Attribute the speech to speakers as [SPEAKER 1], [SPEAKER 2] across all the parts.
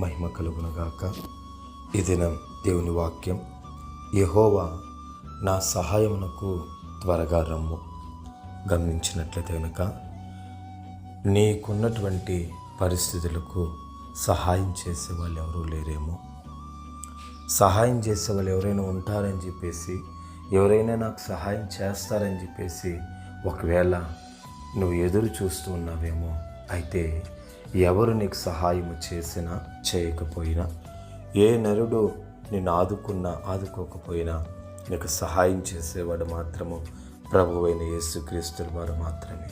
[SPEAKER 1] మహిమ కలుగునుగాక. ఈ దినం దేవుని వాక్యం, యెహోవా నా సహాయమునకు త్వరగా రమ్ము. గమనించినట్లయితే కనుక నీకున్నటువంటి పరిస్థితులకు సహాయం చేసే వాళ్ళు ఎవరూ లేరేమో. సహాయం చేసే వాళ్ళు ఎవరైనా ఉంటారని చెప్పేసి, ఎవరైనా నాకు సహాయం చేస్తారని చెప్పేసి ఒకవేళ నువ్వు ఎదురు చూస్తూ ఉన్నావేమో. అయితే ఎవరు నీకు సహాయము చేసినా చేయకపోయినా, ఏ నరుడు నిన్ను ఆదుకోకపోయినా నీకు సహాయం చేసేవాడు మాత్రము ప్రభువైన యేసుక్రీస్తు వారు మాత్రమే.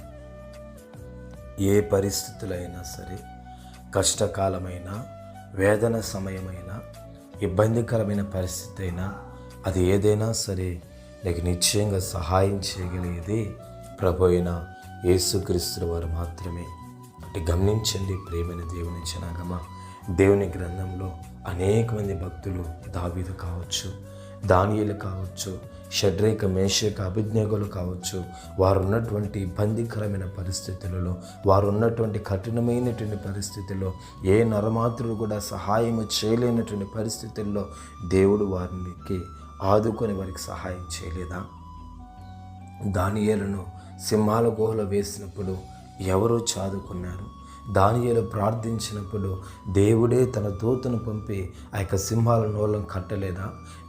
[SPEAKER 1] ఏ పరిస్థితులైనా సరే, కష్టకాలమైన, వేదన సమయమైన, ఇబ్బందికరమైన పరిస్థితి అయినా, అది ఏదైనా సరే నీకు నిశ్చయంగా సహాయం చేయగలిగేది ప్రభు అయిన యేసుక్రీస్తు వారు మాత్రమే. అంటే గమనించండి ప్రియమైన దేవుని జనాంగమా, దేవుని గ్రంథంలో అనేక మంది భక్తులు, దావీదు కావచ్చు, దానియేలు కావచ్చు, షడ్రేక మేషక అభిజ్ఞాగులు కావచ్చు, వారు ఉన్నటువంటి ఇబ్బందికరమైన పరిస్థితులలో, వారు ఉన్నటువంటి కఠినమైనటువంటి పరిస్థితుల్లో, ఏ నరమాత్రుడు కూడా సహాయం చేయలేనటువంటి పరిస్థితుల్లో దేవుడు వారికి ఆదుకొని వారికి సహాయం చేయలేదా? దానియేలును సింహాల గుహలో వేసినప్పుడు ఎవరు చాదుకున్నారు? దానియేలు ప్రార్థించినప్పుడు దేవుడే తన దూతను పంపి ఆ యొక్క సింహాల నోళ్ళను కట్టలేదా?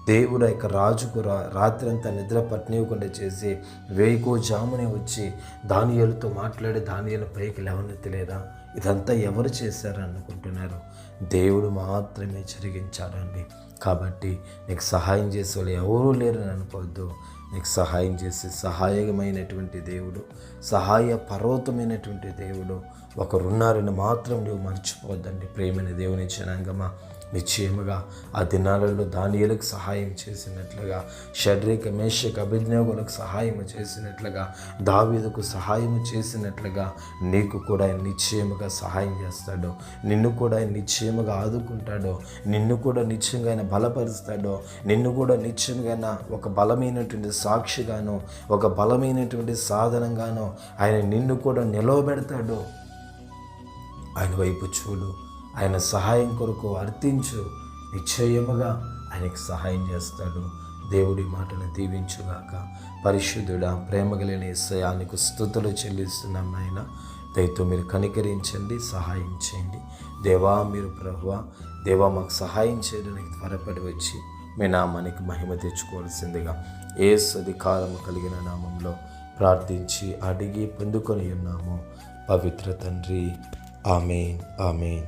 [SPEAKER 1] దేవుడు ఆ యొక్క రాజుకు రాత్రి అంతా నిద్ర పట్టనివ్వకుండా చేసి వేకువజామునే వచ్చి దానియేలుతో మాట్లాడి దానియేలు పైకి లేవనెత్తలేదా? ఇదంతా ఎవరు చేశారు అనుకుంటున్నారు? దేవుడు మాత్రమే జరిగించాడండి. కాబట్టి నీకు సహాయం చేసే వాళ్ళు ఎవరూ లేరని అనుకోవద్దు. నీకు సహాయం చేసే సహాయమైనటువంటి దేవుడు, సహాయ పర్వతమైనటువంటి దేవుడు ఒకరున్నారని మాత్రం నువ్వు మర్చిపోవద్దండి. ప్రేమైన దేవుని జనాంగమా, నిశ్చయముగా ఆ దినాలలో దానియేలుకు సహాయం చేసినట్లుగా, షడ్రేక మేషక అభిజ్ఞాగులకు సహాయం చేసినట్లుగా, దావీదుకు సహాయం చేసినట్లుగా నీకు కూడా ఆయన నిశ్చయముగా సహాయం చేస్తాడు. నిన్ను కూడా ఆయన నిశ్చయముగా ఆదుకుంటాడో, నిన్ను కూడా నిశ్చయంగా ఆయన బలపరుస్తాడో, నిన్ను కూడా నిశ్చయంగా ఆయన ఒక బలమైనటువంటి సాక్షిగానో, ఒక బలమైనటువంటి సాధనంగానో ఆయన నిన్ను కూడా నిలవబెడతాడు. ఆయన వైపు చూడు, ఆయన సహాయం కొరకు అర్థించు, నిశ్చయముగా ఆయనకు సహాయం చేస్తాడు. దేవుడి మాటను దీవించుగాక. పరిశుద్ధుడా, ప్రేమగలిగిన యేసయ్యా, నీకు స్తుతులు చెల్లిస్తున్నాం నాయన. దయతో మీరు కనికరించండి, సహాయం చేయండి. దేవా, మీరు ప్రభువా, దేవా మాకు సహాయం చేయడానికి త్వరపడి వచ్చి మీ నామానికి మహిమ తెచ్చుకోవాల్సిందిగా యేసు అధికారము కలిగిన నామంలో ప్రార్థించి అడిగి పొందుకొని ఉన్నాము పవిత్ర తండ్రి. ఆమేన్, ఆమేన్.